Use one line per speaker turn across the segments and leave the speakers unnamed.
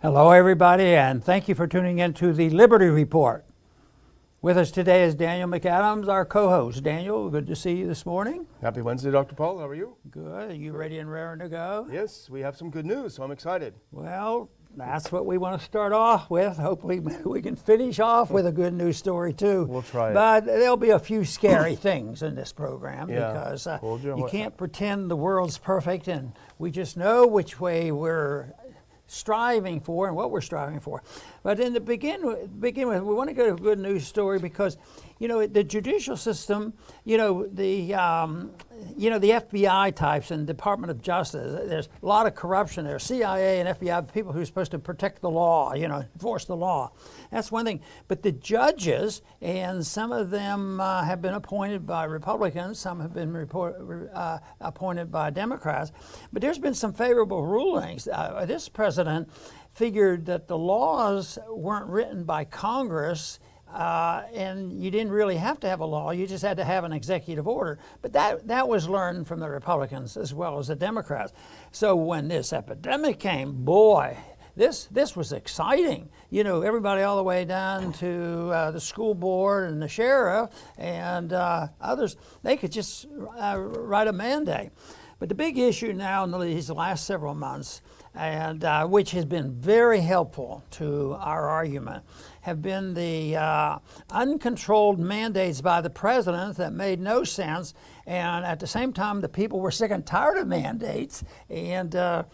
Hello, everybody, and thank you for tuning in to the Liberty Report. With us today is Daniel McAdams, our co-host. Daniel, good to see you this morning.
Happy Wednesday, Dr. Paul. How are you?
Good. Are you ready and raring to go?
Yes, we have some good news, so I'm excited.
Well, that's what we want to start off with. Hopefully we can finish off with a good news story, too.
We'll try it.
But there'll be a few scary things in this program because
you
can't pretend the world's perfect, and we just know which way we're striving for and what we're striving for. But in the begin with, we want to go to a good news story because, the judicial system, the FBI types and Department of Justice, there's a lot of corruption there. CIA and FBI, people who are supposed to protect the law, enforce the law. That's one thing. But the judges, and some of them have been appointed by Republicans, some have been appointed by Democrats, but there's been some favorable rulings. This president figured that the laws weren't written by Congress, and you didn't really have to have a law, you just had to have an executive order. But that was learned from the Republicans as well as the Democrats. So when this epidemic came, boy, this was exciting. Everybody all the way down to the school board and the sheriff and others, they could just write a mandate. But the big issue now in these last several months, and which has been very helpful to our argument, have been the uncontrolled mandates by the president that made no sense, and at the same time the people were sick and tired of mandates, and a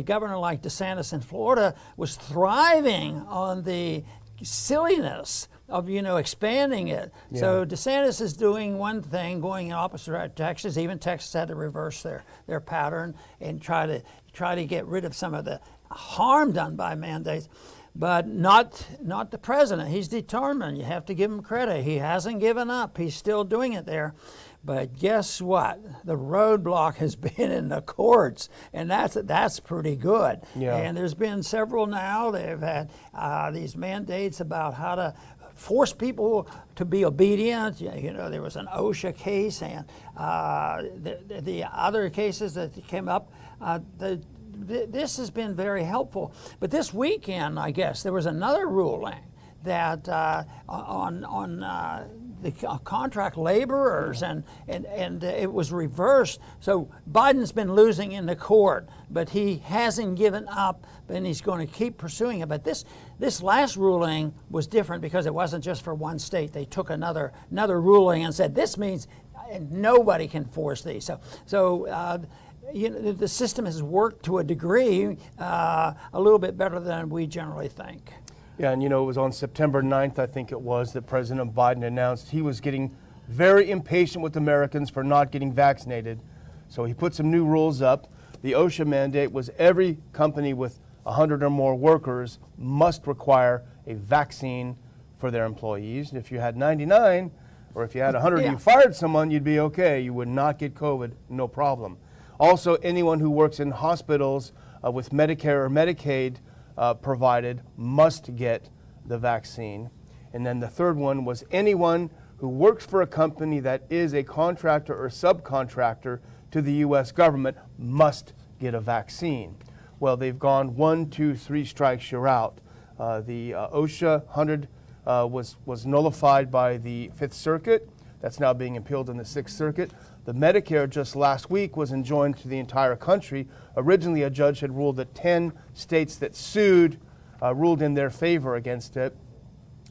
governor like DeSantis in Florida was thriving on the silliness of expanding it. Yeah. So DeSantis is doing one thing, going in opposite direction. Texas, even Texas had to reverse their pattern and try to get rid of some of the harm done by mandates. But not the president. He's determined. You have to give him credit. He hasn't given up. He's still doing it there. But guess what? The roadblock has been in the courts, and that's pretty good. Yeah. And there's been several now. They've had these mandates about how to force people to be obedient. There was an OSHA case, and the other cases that came up. This has been very helpful. But this weekend, I guess, there was another ruling that on the contract laborers, and it was reversed. So Biden's been losing in the court, but he hasn't given up, and he's going to keep pursuing it. But this last ruling was different because it wasn't just for one state. They took another ruling and said this means nobody can force these. So the system has worked to a degree a little bit better than we generally think.
Yeah, and it was on September 9th, I think it was, that President Biden announced he was getting very impatient with Americans for not getting vaccinated. So he put some new rules up. The OSHA mandate was every company with 100 or more workers must require a vaccine for their employees. And if you had 99 or if you had 100 and you fired someone, you'd be okay. You would not get COVID, no problem. Also, anyone who works in hospitals with Medicare or Medicaid provided must get the vaccine. And then the third one was anyone who works for a company that is a contractor or subcontractor to the U.S. government must get a vaccine. Well, they've gone 1, 2, 3 strikes, you're out. The OSHA 100 was nullified by the Fifth Circuit. That's now being appealed in the Sixth Circuit. The Medicare just last week was enjoined to the entire country. Originally, a judge had ruled that 10 states that sued ruled in their favor against it.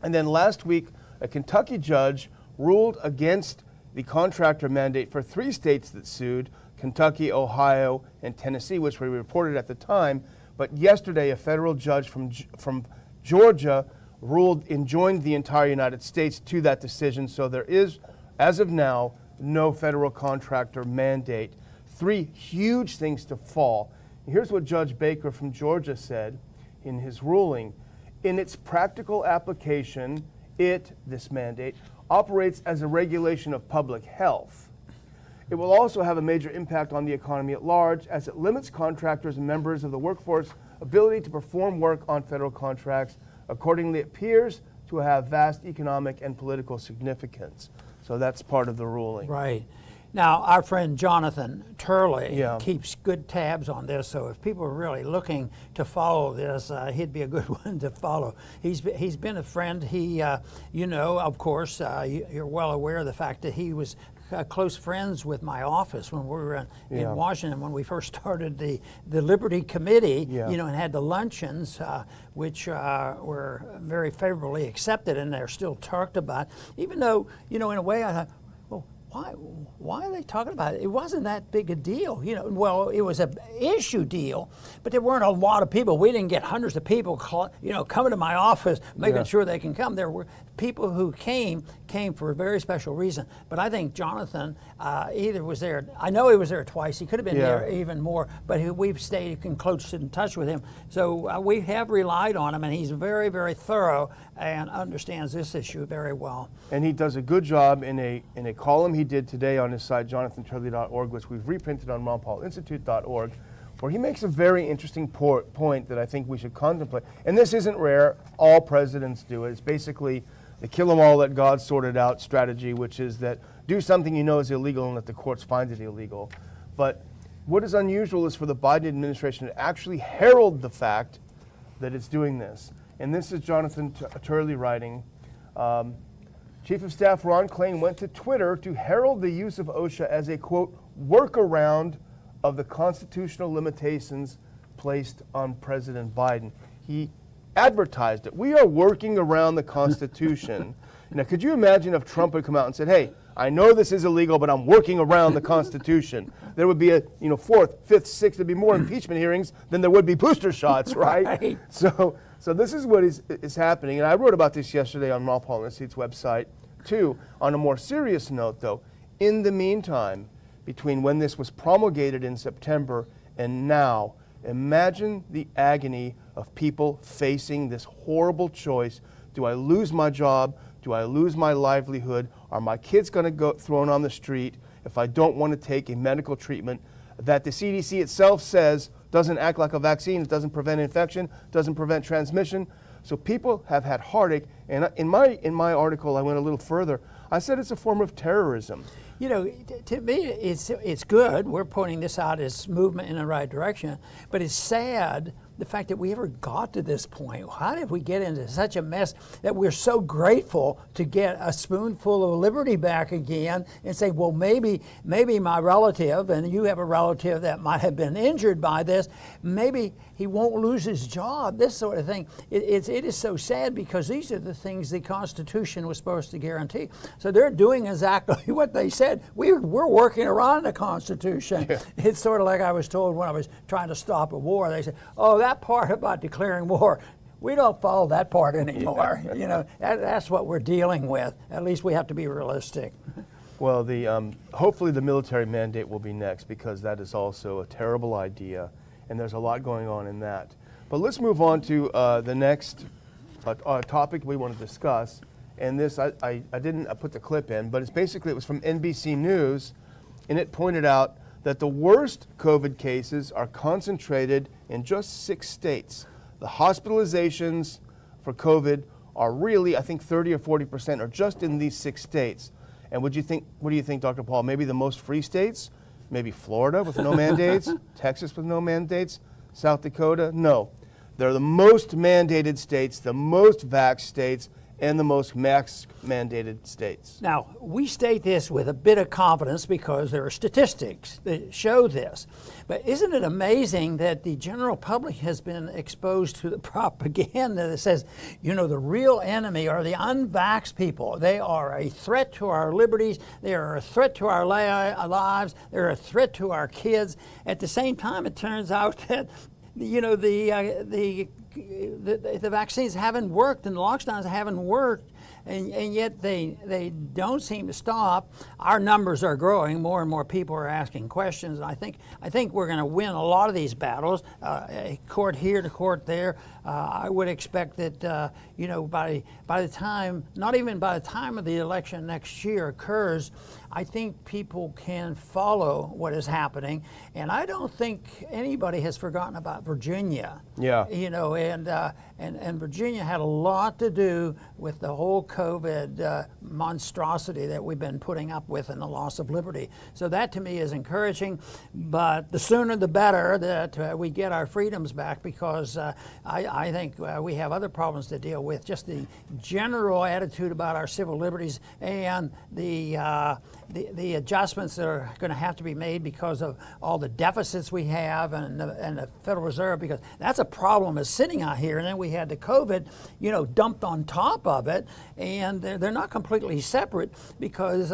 And then last week, a Kentucky judge ruled against the contractor mandate for 3 states that sued, Kentucky, Ohio, and Tennessee, which we reported at the time. But yesterday, a federal judge from Georgia enjoined the entire United States to that decision. So there is, as of now, no federal contractor mandate. 3 huge things to fall. Here's what Judge Baker from Georgia said in his ruling. In its practical application, this mandate, operates as a regulation of public health. It will also have a major impact on the economy at large as it limits contractors and members of the workforce ability to perform work on federal contracts. Accordingly, it appears to have vast economic and political significance. So that's part of the ruling.
Right. Now, our friend Jonathan Turley
Yeah.
keeps good tabs on this, so if people are really looking to follow this, he'd be a good one to follow. He's been a friend. He, of course, you're well aware of the fact that he was close friends with my office when we were in Washington when we first started the Liberty Committee, and had the luncheons, which were very favorably accepted, and they're still talked about. Even though, in a way, I thought, why are they talking about it? It wasn't that big a deal, Well, it was an issue deal, but there weren't a lot of people. We didn't get hundreds of people, coming to my office, making sure they can come. There were people who came for a very special reason. But I think Jonathan either was there. I know he was there twice. He could have been there even more. But we've stayed in close in touch with him. So we have relied on him, and he's very, very thorough and understands this issue very well.
And he does a good job in a column he did today on his site, jonathanturley.org, which we've reprinted on ronpaulinstitute.org, where he makes a very interesting point that I think we should contemplate. And this isn't rare. All presidents do it. It's basically the kill 'em all, let God sort it out strategy, which is that do something you know is illegal and let the courts find it illegal. But what is unusual is for the Biden administration to actually herald the fact that it's doing this. And this is Jonathan Turley writing. Chief of Staff Ron Klain went to Twitter to herald the use of OSHA as a, quote, workaround of the constitutional limitations placed on President Biden. He advertised it. We are working around the Constitution. Now, could you imagine if Trump had come out and said, hey, I know this is illegal, but I'm working around the Constitution? There would be a fourth, fifth, sixth, there'd be more impeachment hearings than there would be booster shots, right? So this is what is happening. And I wrote about this yesterday on Ron Paul Institute's website, too. On a more serious note, though, in the meantime, between when this was promulgated in September and now, imagine the agony of people facing this horrible choice. Do I lose my job? Do I lose my livelihood? Are my kids going to go thrown on the street if I don't want to take a medical treatment that the CDC itself says doesn't act like a vaccine, it doesn't prevent infection, doesn't prevent transmission? So people have had heartache, and in my article I went a little further. I said it's a form of terrorism.
To me, it's good. We're pointing this out as movement in the right direction, but it's sad the fact that we ever got to this point. How did we get into such a mess that we're so grateful to get a spoonful of liberty back again and say, well, maybe my relative, and you have a relative that might have been injured by this, maybe he won't lose his job, this sort of thing. It is so sad because these are the things the Constitution was supposed to guarantee. So they're doing exactly what they said. We're working around the Constitution. Yeah. It's sort of like I was told when I was trying to stop a war. They said, oh, that part about declaring war, we don't follow that part anymore. Yeah. That's what we're dealing with. At least we have to be realistic.
Well, hopefully the military mandate will be next, because that is also a terrible idea, and there's a lot going on in that. But let's move on to the next topic we want to discuss. And this, I didn't put the clip in, but it was from NBC News, and it pointed out that the worst COVID cases are concentrated in just 6 states. The hospitalizations for COVID are really, I think 30 or 40% are just in these 6 states. And what do you think, Dr. Paul? Maybe the most free states? Maybe Florida with no mandates? Texas with no mandates? South Dakota? No. They're the most mandated states, the most vax states, and the most mask mandated states.
Now, we state this with a bit of confidence because there are statistics that show this. But isn't it amazing that the general public has been exposed to the propaganda that says, the real enemy are the unvaxxed people. They are a threat to our liberties. They are a threat to our lives. They're a threat to our kids. At the same time, it turns out that the vaccines haven't worked and the lockdowns haven't worked, and yet they don't seem to stop. Our numbers are growing. More and more people are asking questions. I think we're going to win a lot of these battles. Court here to court there. I would expect that by the time, not even by the time of the election next year occurs, I think people can follow what is happening, and I don't think anybody has forgotten about Virginia.
Yeah.
You know, and Virginia had a lot to do with the whole COVID monstrosity that we've been putting up with and the loss of liberty. So that to me is encouraging, but the sooner the better that we get our freedoms back, because I think we have other problems to deal with. Just the general attitude about our civil liberties and the adjustments that are going to have to be made because of all the deficits we have and the Federal Reserve, because that's a problem is sitting out here. And then we had the COVID, you know, dumped on top of it, and they're not completely separate, because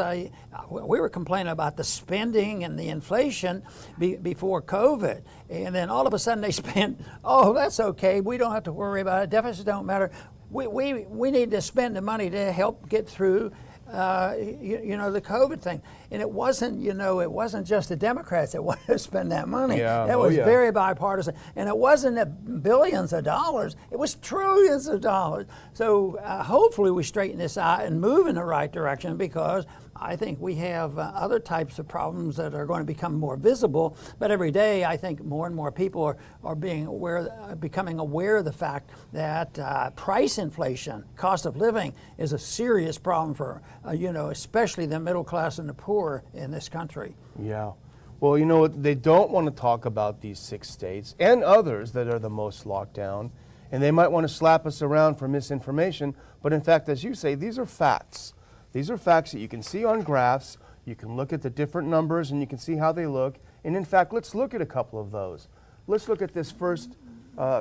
we were complaining about the spending and the inflation before COVID, and then all of a sudden they spent, oh, that's okay, we don't have to worry about it, deficits don't matter. We need to spend the money to help get through you know, the COVID thing. And it wasn't, you know, it wasn't just the Democrats that wanted to spend that money.
Yeah.
That was very bipartisan. And it wasn't billions of dollars, it was trillions of dollars. So hopefully we straighten this out and move in the right direction, because I think we have other types of problems that are going to become more visible. But every day, I think more and more people are becoming aware of the fact that price inflation, cost of living, is a serious problem for, you know, especially the middle class and the poor in this country.
Yeah. Well, you know what? They don't want to talk about these 6 states and others that are the most locked down. And they might want to slap us around for misinformation. But in fact, as you say, these are facts. These are facts that you can see on graphs. You can look at the different numbers and you can see how they look. And in fact, let's look at a couple of those. Let's look at this first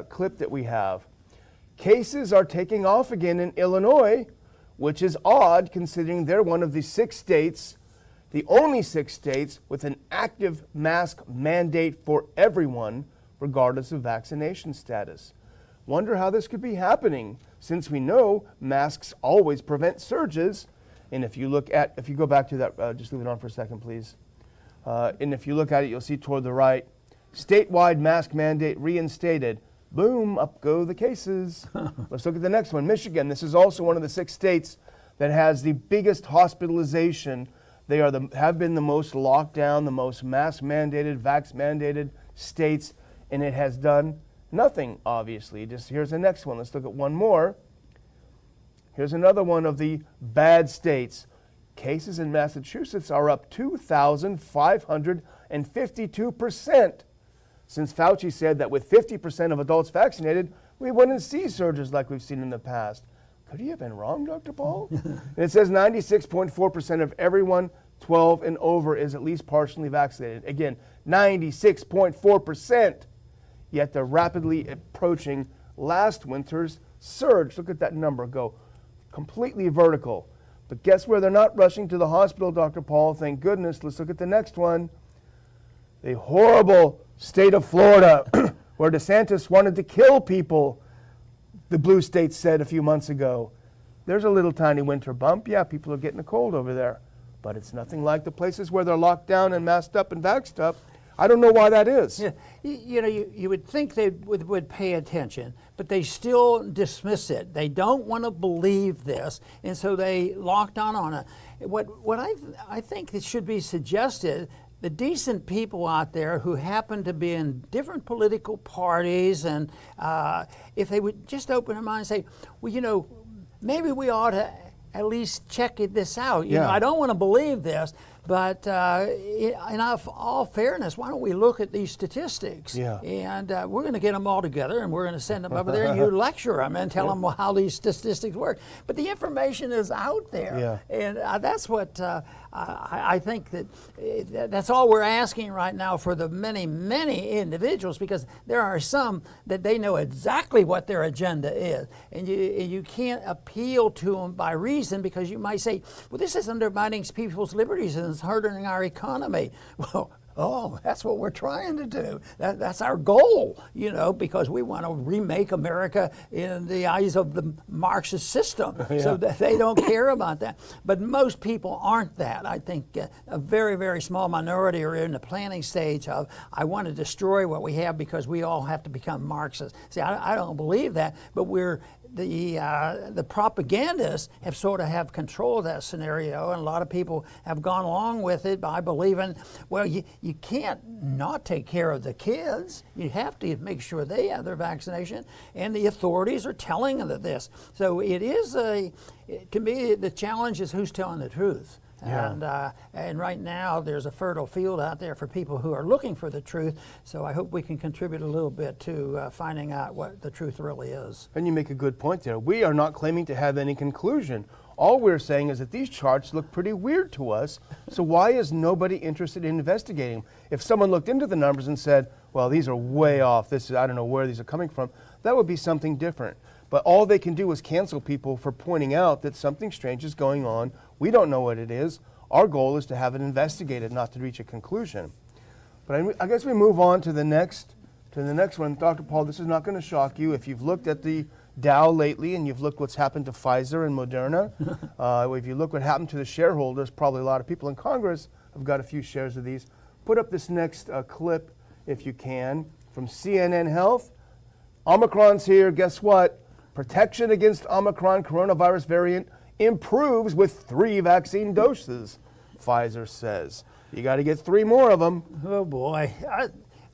clip that we have. Cases are taking off again in Illinois, which is odd considering they're one of the 6 states, the only 6 states with an active mask mandate for everyone, regardless of vaccination status. Wonder how this could be happening, since we know masks always prevent surges. And if you go back to that, just leave it on for a second, please. And if you look at it, you'll see toward the right, statewide mask mandate reinstated. Boom, up go the cases. Let's look at the next one. Michigan, this is also one of the 6 states that has the biggest hospitalization. They have been the most locked down, the most mask mandated, vax mandated states, and it has done nothing, obviously. Just here's the next one. Let's look at one more. Here's another one of the bad states. Cases in Massachusetts are up 2,552% since Fauci said that with 50% of adults vaccinated, we wouldn't see surges like we've seen in the past. Could he have been wrong, Dr. Paul? And it says 96.4% of everyone 12 and over is at least partially vaccinated. Again, 96.4%. Yet they're rapidly approaching last winter's surge. Look at that number go. Completely vertical. But guess where they're not rushing to the hospital, Dr. Paul? Thank goodness. Let's look at the next one. The horrible state of Florida, where DeSantis wanted to kill people, the blue state said a few months ago. There's a little tiny winter bump. Yeah, people are getting a cold over there. But it's nothing like the places where they're locked down and masked up and vaxxed up. I don't know why that is.
Yeah. You know, you would think they would pay attention, but they still dismiss it. They don't want to believe this, and so they locked on it. What I think it should be suggested, the decent people out there who happen to be in different political parties, and if they would just open their mind and say, well, you know, maybe we ought to at least check this out. You know, I don't want to believe this, but in all fairness, why don't we look at these statistics?
Yeah.
And we're going to get them all together, and we're going to send them over there, and you lecture them and tell them how these statistics work. But the information is out there, and that's what I think that's all we're asking right now for the many, many individuals, because there are some that they know exactly what their agenda is, and you can't appeal to them by reason, because you might say, well, this is undermining people's liberties and it's hurting our economy. Well, oh, that's what we're trying to do. That's our goal, you know, because we want to remake America in the eyes of the Marxist system, so that they don't care about that. But most people aren't that. I think a very, very small minority are in the planning stage of, I want to destroy what we have because we all have to become Marxists. See, I don't believe that, but we're the propagandists have sort of have control of that scenario, and a lot of people have gone along with it by believing, well, you can't not take care of the kids. You have to make sure they have their vaccination, and the authorities are telling them this. So it is to me, the challenge is who's telling the truth.
Yeah.
And right now there's a fertile field out there for people who are looking for the truth. So I hope we can contribute a little bit to finding out what the truth really is.
And you make a good point there. We are not claiming to have any conclusion. All we're saying is that these charts look pretty weird to us. So why is nobody interested in investigating? If someone looked into the numbers and said, well, these are way off, I don't know where these are coming from, that would be something different. But all they can do is cancel people for pointing out that something strange is going on. We don't know what it is. Our goal is to have it investigated, not to reach a conclusion. But I guess we move on to the next one. Dr. Paul, this is not going to shock you. If you've looked at the Dow lately and you've looked what's happened to Pfizer and Moderna, if you look what happened to the shareholders, probably a lot of people in Congress have got a few shares of these. Put up this next clip, if you can, from CNN Health. Omicron's here. Guess what? Protection against Omicron coronavirus variant improves with 3 vaccine doses, Pfizer says. You got to get 3 more of them.
Oh boy.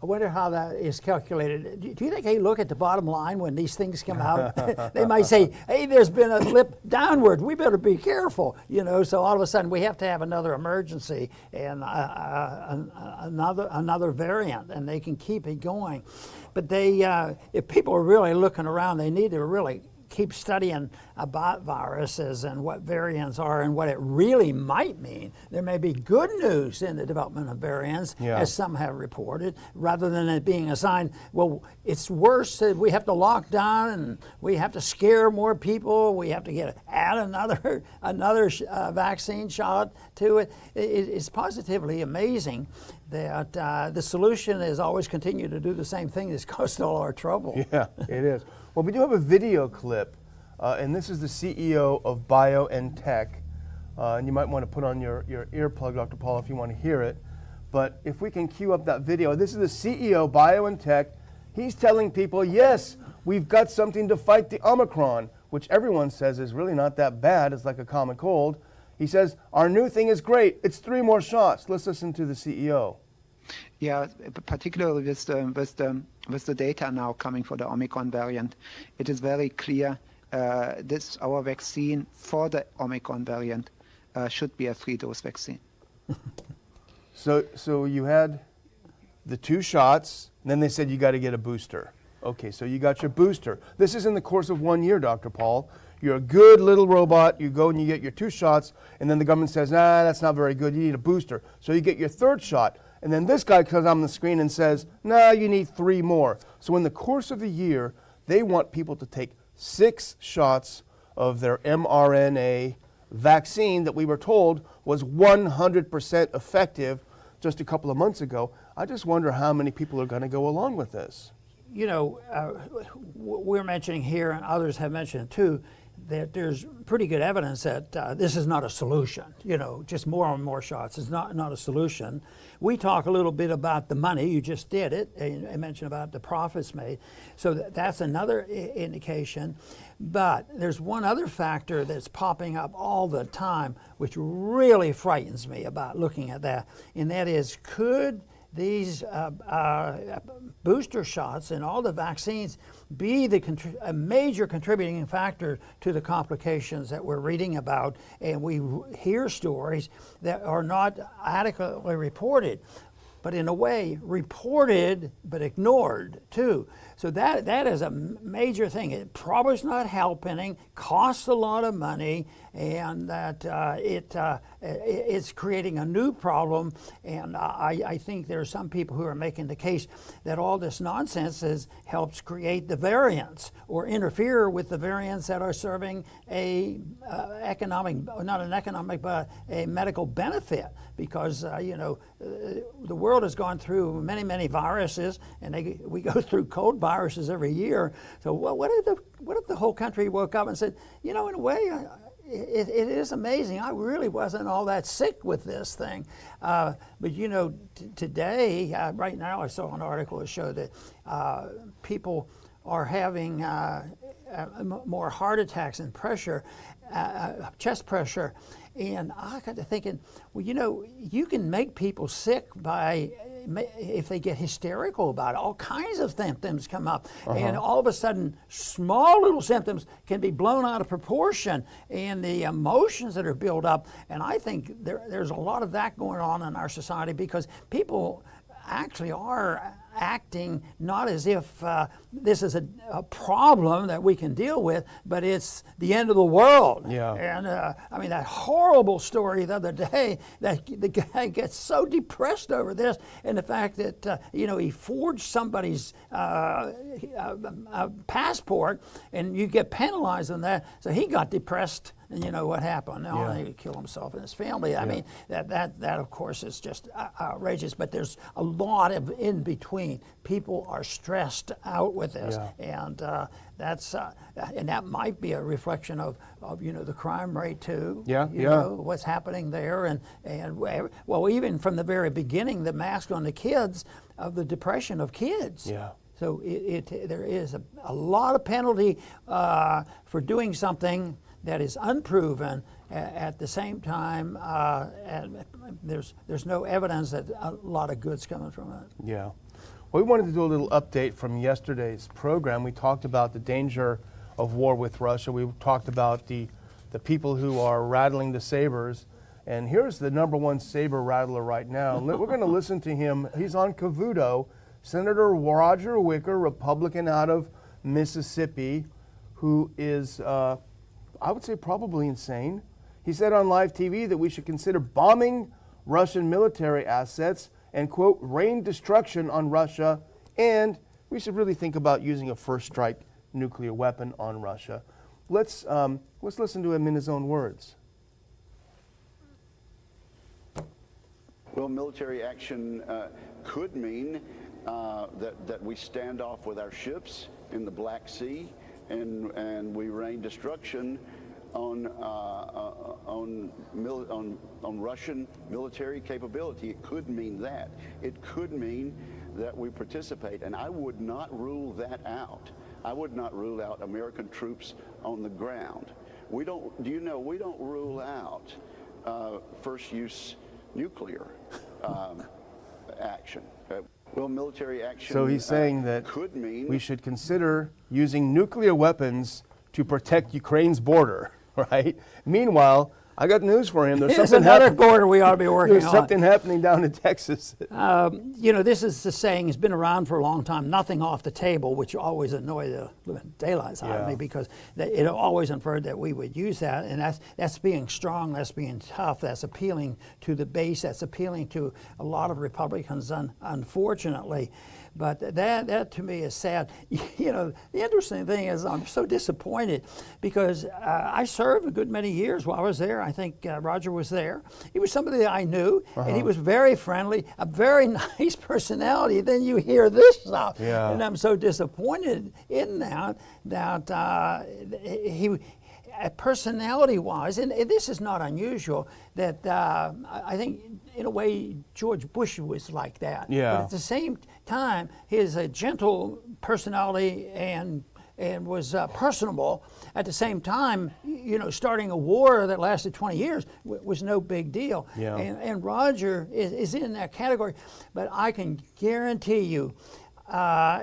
I wonder how that is calculated. Do you think they look at the bottom line when these things come out? They might say, hey, there's been a blip downward. We better be careful. So all of a sudden we have to have another emergency and another variant, and they can keep it going. But if people are really looking around, they need to really keep studying about viruses and what variants are and what it really might mean. There may be good news in the development of variants, as some have reported, rather than it being a sign, well, it's worse that we have to lock down and we have to scare more people, we have to add another vaccine shot to it. It's positively amazing that the solution is always continue to do the same thing that's caused all our trouble.
Yeah, it is. Well, we do have a video clip, and this is the CEO of BioNTech, and you might want to put on your earplug, Dr. Paul, if you want to hear it. But if we can cue up that video, this is the CEO, BioNTech. He's telling people, yes, we've got something to fight the Omicron, which everyone says is really not that bad. It's like a common cold. He says, our new thing is great. It's 3 more shots. Let's listen to the CEO.
Yeah, particularly with the data now coming for the Omicron variant, it is very clear our vaccine for the Omicron variant should be a 3-dose vaccine.
So you had the 2 shots, and then they said you got to get a booster. Okay, so you got your booster. This is in the course of 1 year, Dr. Paul. You're a good little robot. You go and you get your 2 shots, and then the government says, nah, that's not very good. You need a booster. So you get your 3rd shot. And then this guy comes on the screen and says, nah, you need 3 more. So in the course of the year, they want people to take 6 shots of their mRNA vaccine that we were told was 100% effective just a couple of months ago. I just wonder how many people are going to go along with this.
We're mentioning here, and others have mentioned too, that there's pretty good evidence that this is not a solution. Just more and more shots is not a solution. We talk a little bit about the money. You just did it. I mentioned about the profits made. So that's another indication. But there's one other factor that's popping up all the time, which really frightens me about looking at that, and that is, could these booster shots and all the vaccines be a major contributing factor to the complications that we're reading about, and we hear stories that are not adequately reported, but in a way reported but ignored too. So that is a major thing. It probably is not helping, costs a lot of money, and that it's creating a new problem. And I think there are some people who are making the case that all this nonsense helps create the variants or interfere with the variants that are serving a medical benefit, because the world has gone through many viruses, and we go through cold viruses every year. So what if the whole country woke up and said, in a way, it is amazing. I really wasn't all that sick with this thing. But today, right now, I saw an article that showed that people are having more heart attacks and pressure, chest pressure. And I got to thinking, well, you know, you can make people sick by, if they get hysterical about it, all kinds of symptoms come up. And all of a sudden, small little symptoms can be blown out of proportion, and the emotions that are built up. And I think there's a lot of that going on in our society, because people actually are acting not as if this is a problem that we can deal with, but it's the end of the world.
Yeah.
And I mean, that horrible story the other day, that the guy gets so depressed over this, and the fact that you know, he forged somebody's passport, and you get penalized on that. So he got depressed. And you know what happened? Now he killed himself and his family. I mean, that of course is just outrageous. But there's a lot of in between. People are stressed out with this, and that's and that might be a reflection of you know, the crime rate too. You know what's happening there, and well, even from the very beginning, the mask on the kids of the depression of kids.
Yeah.
So there is a lot of penalty for doing something that is unproven. At the same time, and there's no evidence that a lot of good's coming from it.
Yeah. Well, we wanted to do a little update from yesterday's program. We talked about the danger of war with Russia. We talked about the people who are rattling the sabers. And here's the #1 saber rattler right now. We're going to listen to him. He's on Cavuto. Senator Roger Wicker, Republican out of Mississippi, who is, I would say, probably insane. He said on live TV that we should consider bombing Russian military assets and, quote, rain destruction on Russia, and we should really think about using a first strike nuclear weapon on Russia. Let's listen to him in his own words.
Well, military action could mean that we stand off with our ships in the Black Sea, and we rain destruction on Russian military capability. It could mean that. It could mean that we participate, and I would not rule that out. I would not rule out American troops on the ground. We don't. Do you know? We don't rule out first use nuclear action. Well, military action.
So he's saying that
could mean
we should consider using nuclear weapons to protect Ukraine's border, right? Meanwhile, I got news for him. There's
another border we ought to be working on.
There's something happening down in Texas.
You know, this is the saying, has been around for a long time, nothing off the table, which always annoyed the living daylights out of me, because it always inferred that we would use that, and that's being strong, that's being tough, that's appealing to the base, that's appealing to a lot of Republicans, unfortunately. But that to me is sad. You know, the interesting thing is I'm so disappointed, because I served a good many years while I was there. I think Roger was there. He was somebody that I knew, and he was very friendly, a very nice personality. Then you hear this stuff, and I'm so disappointed in that he, personality-wise, and this is not unusual, that I think in a way George Bush was like that.
Yeah.
But at the same time, his gentle personality and was personable. At the same time, you know, starting a war that lasted 20 years was no big deal.
Yeah.
And Roger is in that category, but I can guarantee you,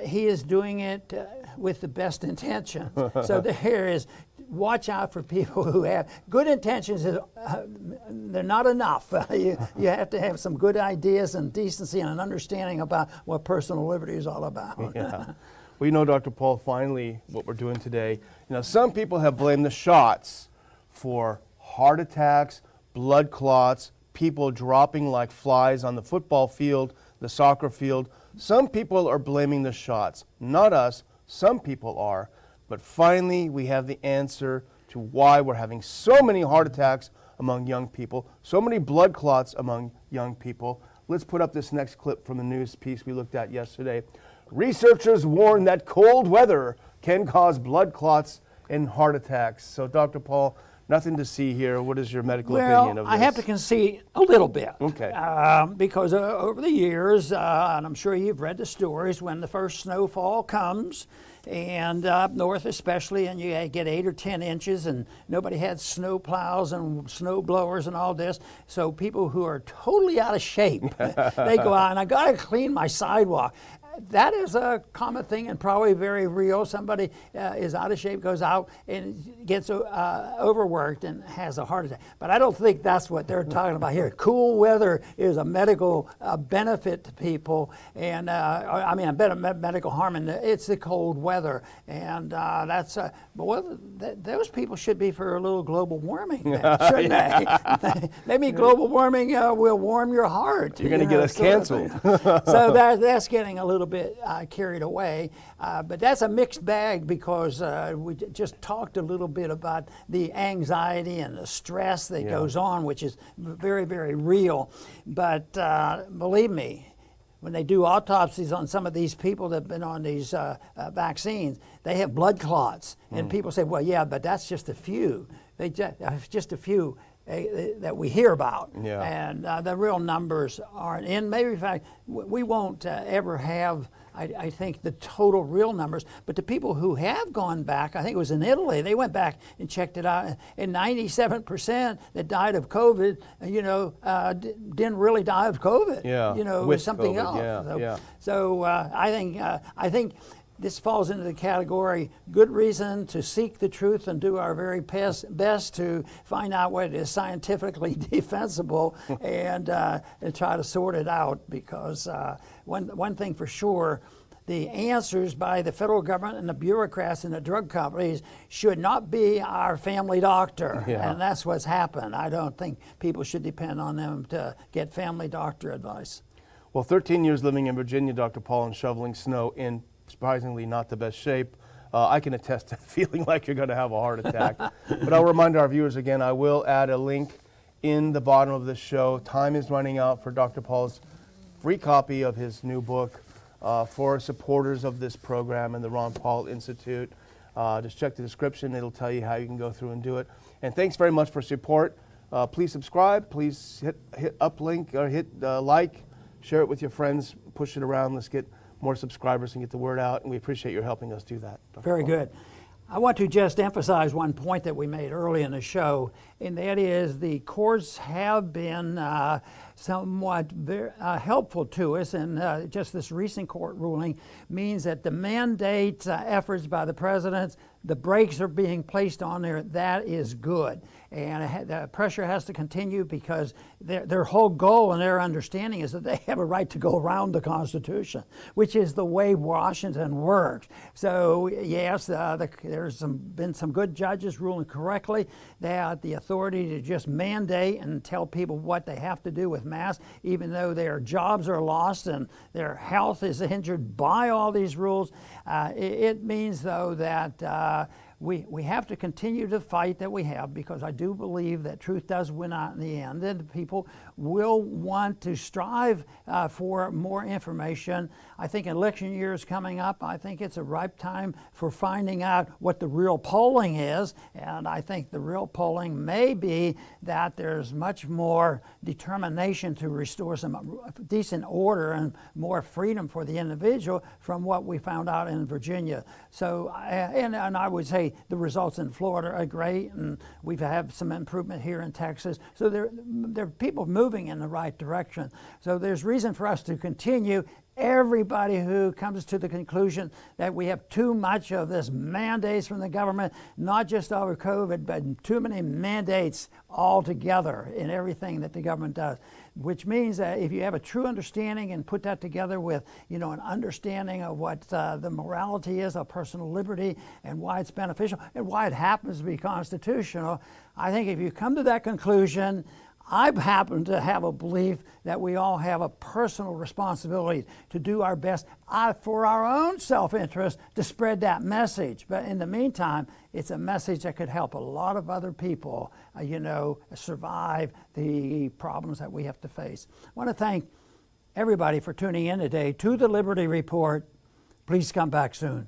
he is doing it with the best intentions. So there is, watch out for people who have good intentions. They're not enough. You have to have some good ideas and decency and an understanding about what personal liberty is all about.
Yeah. Well, you know, Dr. Paul, finally, what we're doing today, you know, some people have blamed the shots for heart attacks, blood clots, people dropping like flies on the football field, the soccer field. Some people are blaming the shots, not us. Some people are. But finally, we have the answer to why we're having so many heart attacks among young people, so many blood clots among young people. Let's put up this next clip from the news piece we looked at yesterday. Researchers warn that cold weather can cause blood clots and heart attacks. So, Dr. Paul, Nothing to see here. What is your medical
Well,
opinion of this?
I have to concede a little bit.
Okay.
Because over the years, and I'm sure you've read the stories, when the first snowfall comes, and up north especially, and you get 8 or 10 inches, and nobody had snow plows and snow blowers and all this. So people who are totally out of shape, they go out, and I got to clean my sidewalk. That is a common thing and probably very real. Somebody is out of shape, goes out and gets overworked and has a heart attack. But I don't think that's what they're talking about here. Cool weather is a medical benefit to people, and I mean a medical harm, and it's the cold weather. And that's, those people should be for a little global warming, then, shouldn't they? Maybe global warming will warm your heart.
You're going to get us canceled.
So that's getting a little bit carried away, but that's a mixed bag because we just talked a little bit about the anxiety and the stress that goes on, which is very, very real. But believe me, when they do autopsies on some of these people that have been on these vaccines, they have blood clots, and people say, well, yeah, but that's just a few. Just a few that we hear about, and the real numbers aren't in. Maybe in fact we won't ever have, I think, the total real numbers. But the people who have gone back, I think it was in Italy, they went back and checked it out, and 97% that died of COVID, didn't really die of COVID. It was something
COVID,
else. So I think this falls into the category good reason to seek the truth and do our very best to find out what is scientifically defensible and try to sort it out, because one thing for sure, the answers by the federal government and the bureaucrats and the drug companies should not be our family doctor. And that's what's happened. I don't think people should depend on them to get family doctor advice.
Well, 13 years living in Virginia, Dr. Paul, and shoveling snow in surprisingly not the best shape. I can attest to feeling like you're going to have a heart attack. But I'll remind our viewers again, I will add a link in the bottom of the show. Time is running out for Dr. Paul's free copy of his new book for supporters of this program and the Ron Paul Institute. Just check the description. It'll tell you how you can go through and do it. And thanks very much for support. Please subscribe. Please hit uplink or hit like. Share it with your friends. Push it around. Let's get more subscribers and get the word out, and we appreciate your helping us do that. Dr.
Very
Paul.
good. I want to just emphasize one point that we made early in the show, and that is the courts have been somewhat helpful to us, and just this recent court ruling means that the mandate efforts by the president, the brakes are being placed on there. That is good, and the pressure has to continue, because their whole goal and their understanding is that they have a right to go around the Constitution, which is the way Washington works. So yes, there's been some good judges ruling correctly. They have the authority to just mandate and tell people what they have to do with masks, even though their jobs are lost and their health is injured by all these rules. It means, though, that we have to continue the fight that we have, because I do believe that truth does win out in the end, and people will want to strive for more information. I think election year is coming up. I think it's a ripe time for finding out what the real polling is, and I think the real polling may be that there's much more determination to restore some decent order and more freedom for the individual from what we found out in Virginia. So, and I would say the results in Florida are great, and we've had some improvement here in Texas. So there are people moving in the right direction. So there's reason for us to continue. Everybody who comes to the conclusion that we have too much of this mandates from the government, not just over COVID, but too many mandates altogether in everything that the government does, which means that if you have a true understanding and put that together with, an understanding of what the morality is of personal liberty and why it's beneficial and why it happens to be constitutional, I think if you come to that conclusion, I happen to have a belief that we all have a personal responsibility to do our best for our own self-interest to spread that message. But in the meantime, it's a message that could help a lot of other people, survive the problems that we have to face. I want to thank everybody for tuning in today to the Liberty Report. Please come back soon.